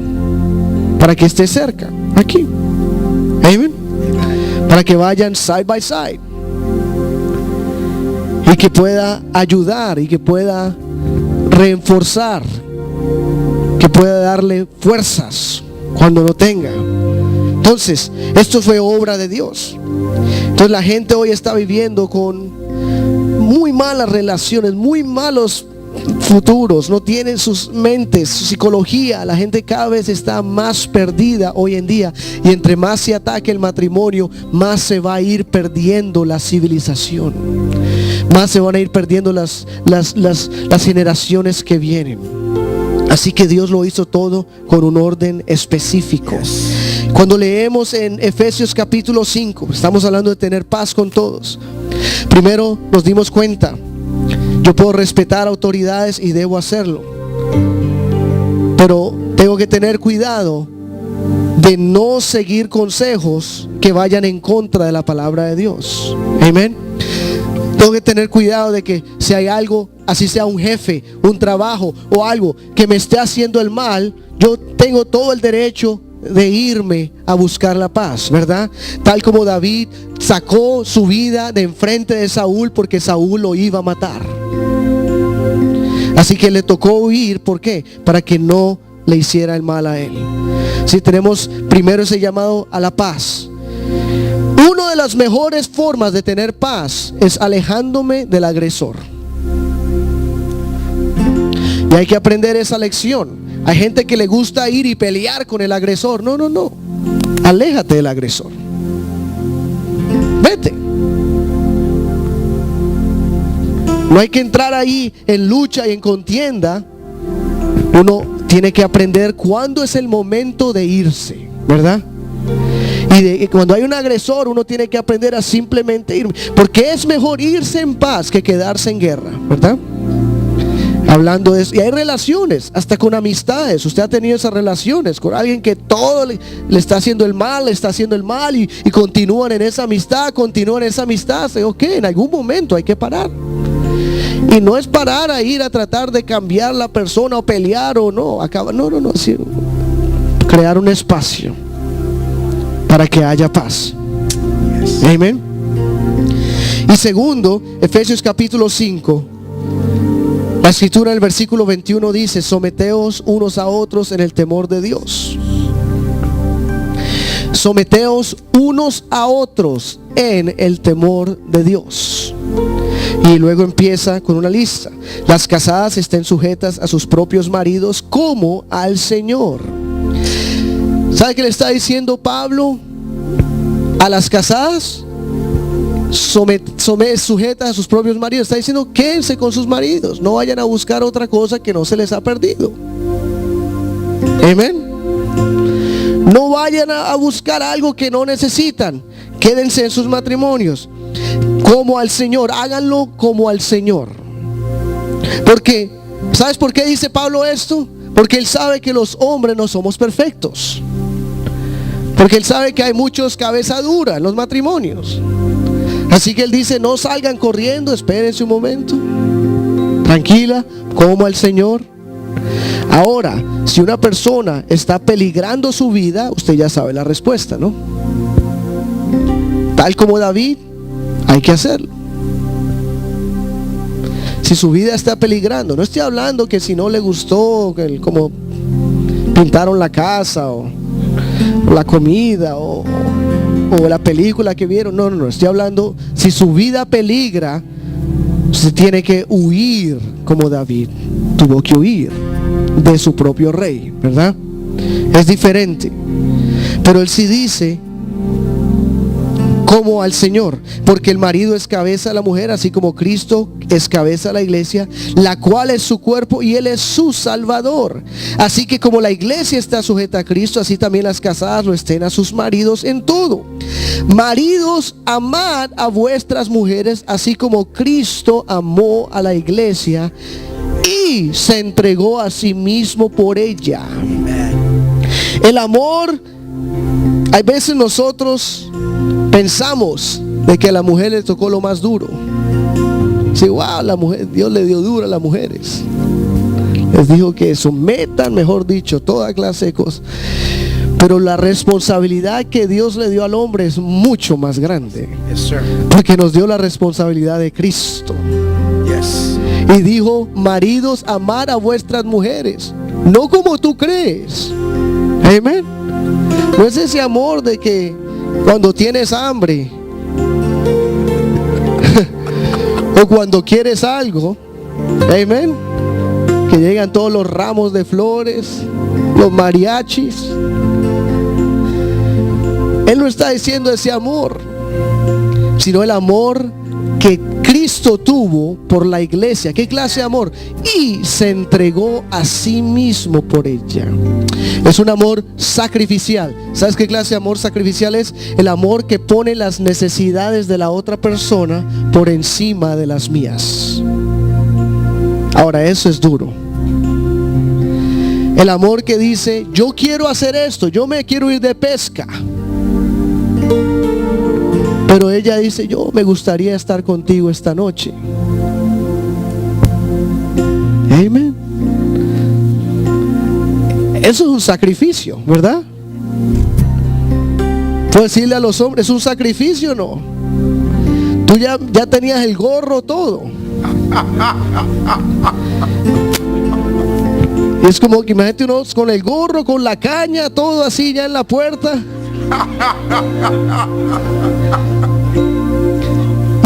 para que esté cerca, aquí. Amén. Para que vayan side by side y que pueda ayudar y que pueda reforzar, que pueda darle fuerzas cuando no tenga. Entonces, esto fue obra de Dios. Entonces la gente hoy está viviendo con muy malas relaciones, muy malos futuros, no tienen sus mentes, su psicología. La gente cada vez está más perdida hoy en día, y entre más se ataque el matrimonio, más se va a ir perdiendo la civilización, más se van a ir perdiendo las generaciones que vienen. Así que Dios lo hizo todo con un orden específico. Cuando leemos en Efesios capítulo 5, estamos hablando de tener paz con todos. Primero nos dimos cuenta, yo puedo respetar autoridades y debo hacerlo, pero tengo que tener cuidado de no seguir consejos que vayan en contra de la palabra de Dios. Amén. Tengo que tener cuidado de que si hay algo, así sea un jefe, un trabajo o algo que me esté haciendo el mal, yo tengo todo el derecho de irme a buscar la paz, ¿verdad? Tal como David sacó su vida de enfrente de Saúl porque Saúl lo iba a matar. Así que le tocó huir. ¿Por qué? Para que no le hiciera el mal a él. Si tenemos primero ese llamado a la paz. Una de las mejores formas de tener paz es alejándome del agresor. Y hay que aprender esa lección. Hay gente que le gusta ir y pelear con el agresor. No. Aléjate del agresor. Vete. No hay que entrar ahí en lucha y en contienda. Uno tiene que aprender cuándo es el momento de irse, ¿verdad? Y cuando hay un agresor, uno tiene que aprender a simplemente ir, porque es mejor irse en paz que quedarse en guerra, ¿verdad? Hablando de eso, y hay relaciones, hasta con amistades. Usted ha tenido esas relaciones con alguien que todo le está haciendo el mal, y continúan en esa amistad, Ok, en algún momento hay que parar. Y no es parar a ir a tratar de cambiar la persona o pelear o no, así, crear un espacio para que haya paz. Amén. Y segundo, Efesios capítulo 5, la escritura en el versículo 21 dice: someteos unos a otros en el temor de Dios. Someteos unos a otros en el temor de Dios. Y luego empieza con una lista. Las casadas estén sujetas a sus propios maridos como al Señor. ¿Sabe qué le está diciendo Pablo a las casadas? sujetas a sus propios maridos. Está diciendo, quédense con sus maridos, no vayan a buscar otra cosa que no se les ha perdido. Amén. No vayan a buscar algo que no necesitan. Quédense en sus matrimonios como al Señor, háganlo como al Señor. Porque, ¿sabes por qué dice Pablo esto? Porque él sabe que los hombres no somos perfectos. Porque él sabe que hay muchos cabeza dura en los matrimonios. Así que él dice, no salgan corriendo, espérense un momento. Tranquila, como al Señor. Ahora, si una persona está peligrando su vida, usted ya sabe la respuesta, ¿no? Tal como David, hay que hacerlo. Si su vida está peligrando, no estoy hablando que si no le gustó como pintaron la casa o la comida o la película que vieron. No, estoy hablando, si su vida peligra, se tiene que huir como David tuvo que huir de su propio rey, ¿verdad? Es diferente. Pero él sí dice, como al Señor, porque el marido es cabeza de la mujer, así como Cristo es cabeza de la iglesia, la cual es su cuerpo y él es su salvador. Así que como la iglesia está sujeta a Cristo, así también las casadas lo estén a sus maridos en todo. Maridos, amad a vuestras mujeres, así como Cristo amó a la iglesia y se entregó a sí mismo por ella. El amor, hay veces nosotros pensamos de que a la mujer le tocó lo más duro. Sí, wow, la mujer, Dios le dio duro a las mujeres. Les dijo que sometan, mejor dicho, toda clase de cosas. Pero la responsabilidad que Dios le dio al hombre es mucho más grande. Yes, sir. Porque nos dio la responsabilidad de Cristo. Yes. Y dijo, maridos, amar a vuestras mujeres, no como tú crees. Amén. No es ese amor de que cuando tienes hambre o cuando quieres algo, amén, que llegan todos los ramos de flores, los mariachis. Él no está diciendo ese amor, sino el amor que Cristo tuvo por la iglesia. ¿Qué clase de amor? Y se entregó a sí mismo por ella. Es un amor sacrificial. ¿Sabes qué clase de amor sacrificial es? El amor que pone las necesidades de la otra persona por encima de las mías. Ahora, eso es duro. El amor que dice, yo quiero hacer esto, yo me quiero ir de pesca, pero ella dice, yo me gustaría estar contigo esta noche. Amén. Eso es un sacrificio, ¿verdad? Puedo decirle a los hombres, ¿es un sacrificio o no? Tú ya tenías el gorro, todo. Y es como que imagínate uno con el gorro, con la caña, todo así ya en la puerta.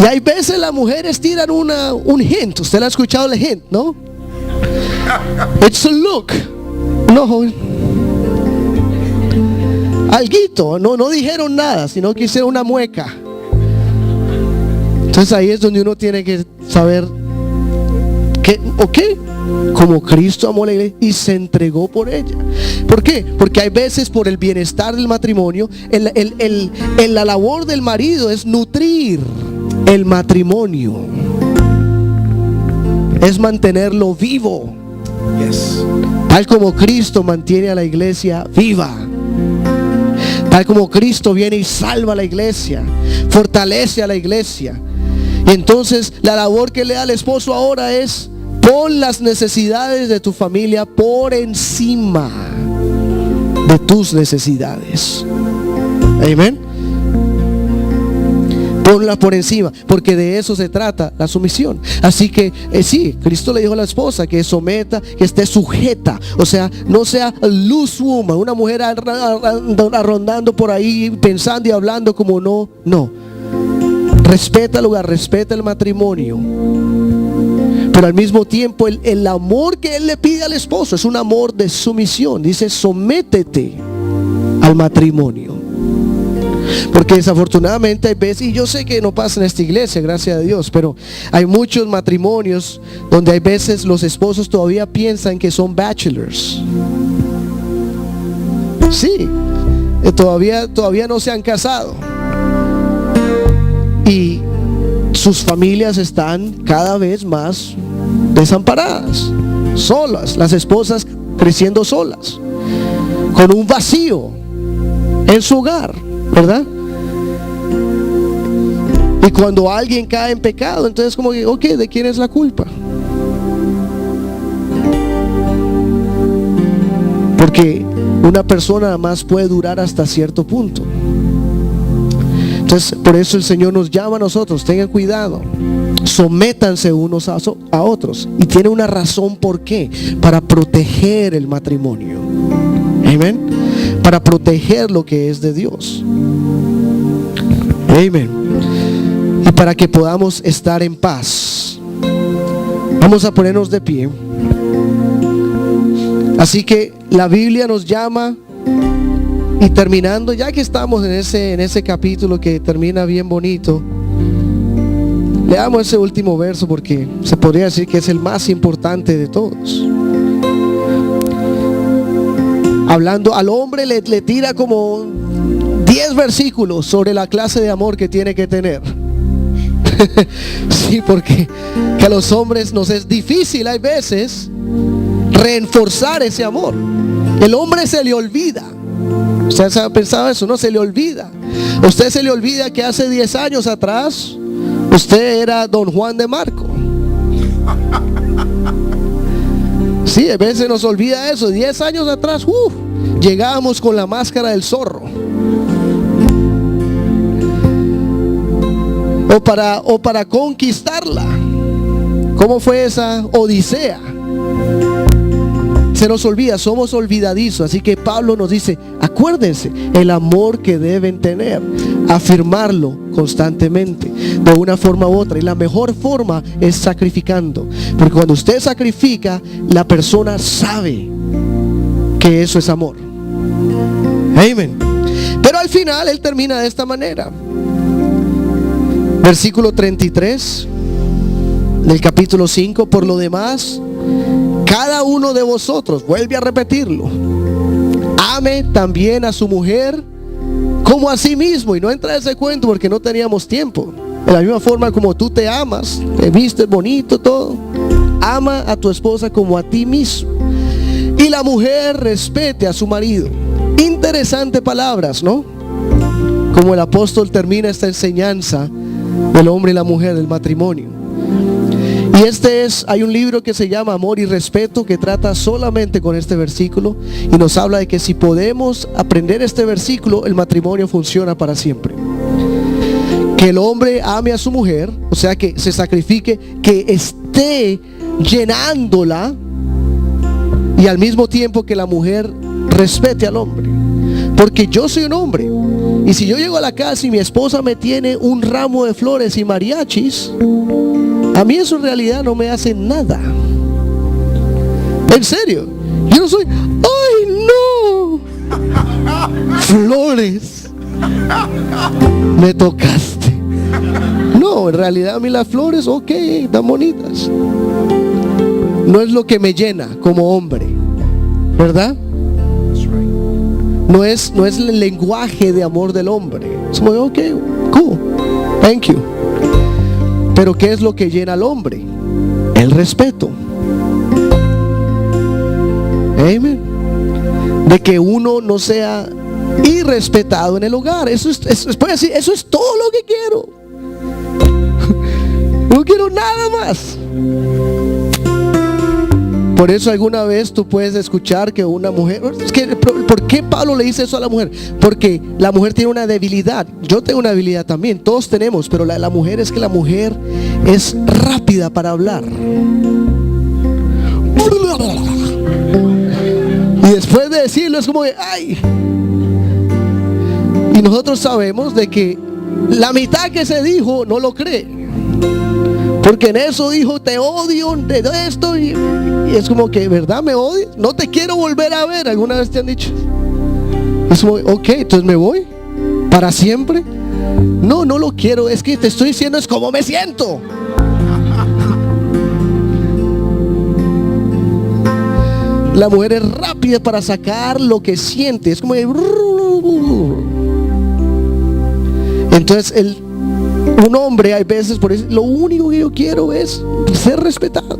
Y hay veces las mujeres tiran un hint. Usted lo ha escuchado, el hint, ¿no? It's a look. No, alguito, no dijeron nada, sino que hicieron una mueca. Entonces ahí es donde uno tiene que saber que, como Cristo amó a la iglesia y se entregó por ella. ¿Por qué? Porque hay veces por el bienestar del matrimonio, la labor del marido es nutrir el matrimonio, es mantenerlo vivo. Yes. Tal como Cristo mantiene a la iglesia viva, tal como Cristo viene y salva a la iglesia, fortalece a la iglesia. Y entonces la labor que le da al esposo ahora es: pon las necesidades de tu familia por encima de tus necesidades. Amén. Ponla por encima, porque de eso se trata la sumisión. Así que sí, Cristo le dijo a la esposa que someta, que esté sujeta, o sea, no sea loose woman, una mujer rondando por ahí pensando y hablando como no. Respeta el hogar, respeta el matrimonio, pero al mismo tiempo el amor que él le pide al esposo es un amor de sumisión. Dice, sométete al matrimonio. Porque desafortunadamente hay veces, y yo sé que no pasa en esta iglesia, gracias a Dios, pero hay muchos matrimonios donde hay veces los esposos todavía piensan que son bachelors. Sí, todavía no se han casado. Y sus familias están cada vez más desamparadas, solas, las esposas creciendo solas, con un vacío en su hogar, ¿verdad? Y cuando alguien cae en pecado, entonces como que, ok, ¿de quién es la culpa? Porque una persona nada más puede durar hasta cierto punto. Entonces, por eso el Señor nos llama a nosotros, tengan cuidado, sométanse unos a otros. Y tiene una razón por qué, para proteger el matrimonio. Amén. Para proteger lo que es de Dios. Amén. Y para que podamos estar en paz. Vamos a ponernos de pie. Así que la Biblia nos llama. Y terminando, ya que estamos en ese capítulo que termina bien bonito, leamos ese último verso porque se podría decir que es el más importante de todos. Hablando al hombre le tira como 10 versículos sobre la clase de amor que tiene que tener. Sí, porque que a los hombres nos es difícil hay veces reforzar ese amor. El hombre se le olvida. ¿Usted ha pensado eso? No, se le olvida. Usted se le olvida que hace 10 años atrás usted era Don Juan de Marco. Sí, a veces nos olvida eso. 10 años atrás, llegábamos con la máscara del zorro. O para conquistarla. ¿Cómo fue esa odisea? Se nos olvida, somos olvidadizos. Así que Pablo nos dice, acuérdense el amor que deben tener, afirmarlo constantemente de una forma u otra. Y la mejor forma es sacrificando, porque cuando usted sacrifica, la persona sabe que eso es amor. Amén. Pero al final él termina de esta manera. Versículo 33 del capítulo 5. Por lo demás, cada uno de vosotros, vuelve a repetirlo, ame también a su mujer como a sí mismo. Y no entra ese cuento porque no teníamos tiempo. De la misma forma como tú te amas, te vistes bonito, todo, ama a tu esposa como a ti mismo. Y la mujer respete a su marido. Interesante palabras, ¿no? Como el apóstol termina esta enseñanza del hombre y la mujer, del matrimonio. Y hay un libro que se llama Amor y Respeto, que trata solamente con este versículo y nos habla de que si podemos aprender este versículo, el matrimonio funciona para siempre. Que el hombre ame a su mujer, o sea, que se sacrifique, que esté llenándola, y al mismo tiempo que la mujer respete al hombre. Porque yo soy un hombre, y si yo llego a la casa y mi esposa me tiene un ramo de flores y mariachis, a mí eso en realidad no me hace nada. En serio. Yo no soy, ¡ay no! Flores. Me tocaste. No, en realidad a mí las flores, ok, están bonitas. No es lo que me llena como hombre, ¿verdad? No es el lenguaje de amor del hombre. Es como, ok, cool, thank you. Pero ¿qué es lo que llena al hombre? El respeto. Amén. De que uno no sea irrespetado en el hogar. Eso es todo lo que quiero. No quiero nada más. Por eso alguna vez tú puedes escuchar que una mujer, ¿por qué Pablo le dice eso a la mujer? Porque la mujer tiene una debilidad. Yo tengo una debilidad también, todos tenemos, pero la mujer es que la mujer es rápida para hablar. Y después de decirlo es como de, ¡ay! Y nosotros sabemos de que la mitad que se dijo no lo cree. Porque en eso dijo, te odio de esto, y es como que, ¿verdad? ¿Me odias? No te quiero volver a ver. ¿Alguna vez te han dicho? Es como, ok, entonces me voy. ¿Para siempre? No, no lo quiero. Es que te estoy diciendo es como me siento. La mujer es rápida para sacar lo que siente. Es como entonces un hombre hay veces por eso, lo único que yo quiero es ser respetado.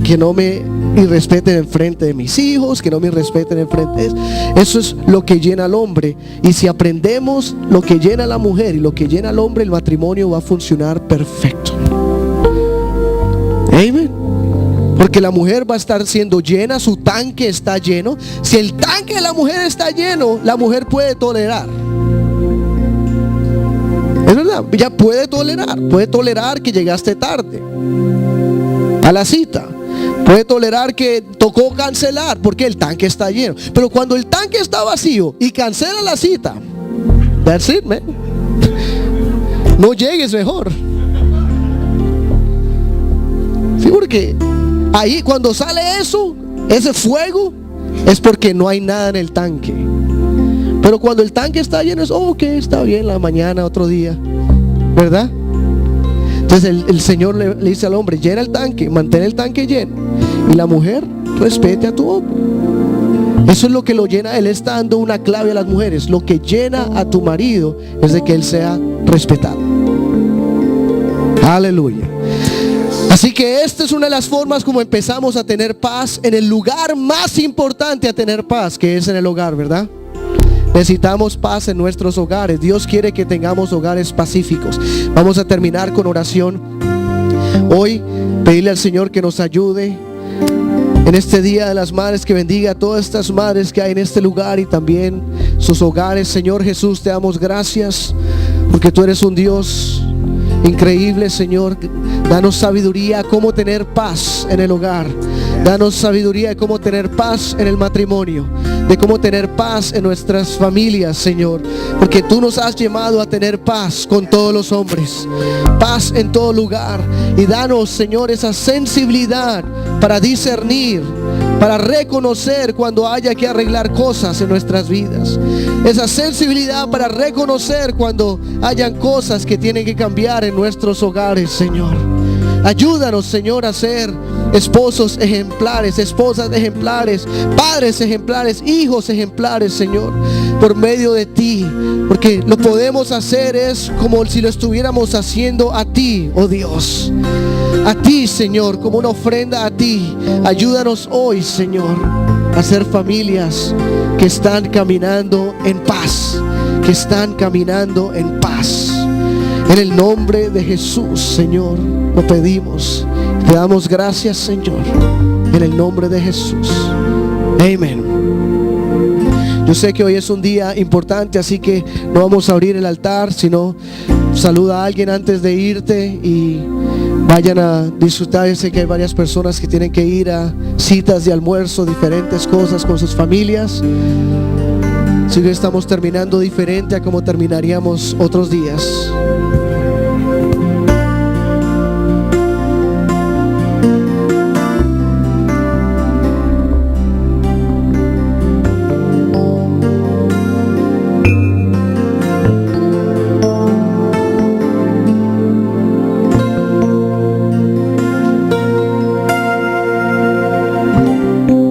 Que no me irrespeten en frente de mis hijos, que no me irrespeten en frente de eso es lo que llena al hombre. Y si aprendemos lo que llena a la mujer y lo que llena al hombre, el matrimonio va a funcionar perfecto. Amén. Porque la mujer va a estar siendo llena, su tanque está lleno. Si el tanque de la mujer está lleno, la mujer puede tolerar. Es verdad, ya puede tolerar que llegaste tarde a la cita. Puede tolerar que tocó cancelar porque el tanque está lleno. Pero cuando el tanque está vacío y cancela la cita, that's it, man. No llegues mejor. Sí, porque ahí cuando sale eso, ese fuego, es porque no hay nada en el tanque. Pero cuando el tanque está lleno es, ok, está bien, la mañana, otro día, ¿verdad? Entonces el Señor le dice al hombre, llena el tanque, mantén el tanque lleno. Y la mujer, respete a tu hombre. Eso es lo que lo llena. Él está dando una clave a las mujeres. Lo que llena a tu marido es de que él sea respetado. Aleluya. Así que esta es una de las formas como empezamos a tener paz en el lugar más importante a tener paz, que es en el hogar, ¿verdad? Necesitamos paz en nuestros hogares. Dios quiere que tengamos hogares pacíficos. Vamos a terminar con oración. Hoy pedirle al Señor que nos ayude en este Día de las Madres, que bendiga a todas estas madres que hay en este lugar y también sus hogares. Señor Jesús, te damos gracias porque tú eres un Dios increíble, Señor. Danos sabiduría cómo tener paz en el hogar. Danos sabiduría de cómo tener paz en el matrimonio, de cómo tener paz en nuestras familias, Señor, porque tú nos has llamado a tener paz con todos los hombres, paz en todo lugar. Y danos, Señor, esa sensibilidad para discernir, para reconocer cuando haya que arreglar cosas en nuestras vidas, esa sensibilidad para reconocer cuando hayan cosas que tienen que cambiar en nuestros hogares, Señor. Ayúdanos, Señor, a ser esposos ejemplares, esposas ejemplares, padres ejemplares, hijos ejemplares, Señor, por medio de ti, porque lo podemos hacer es como si lo estuviéramos haciendo a ti, oh Dios, a ti, Señor, como una ofrenda a ti. Ayúdanos hoy, Señor, a ser familias que están caminando en paz, que están caminando en paz. En el nombre de Jesús, Señor, lo pedimos. Te damos gracias, Señor, en el nombre de Jesús. Amén. Yo sé que hoy es un día importante, así que no vamos a abrir el altar, sino saluda a alguien antes de irte y vayan a disfrutar. Yo sé que hay varias personas que tienen que ir a citas de almuerzo, diferentes cosas con sus familias. Así que estamos terminando diferente a como terminaríamos otros días.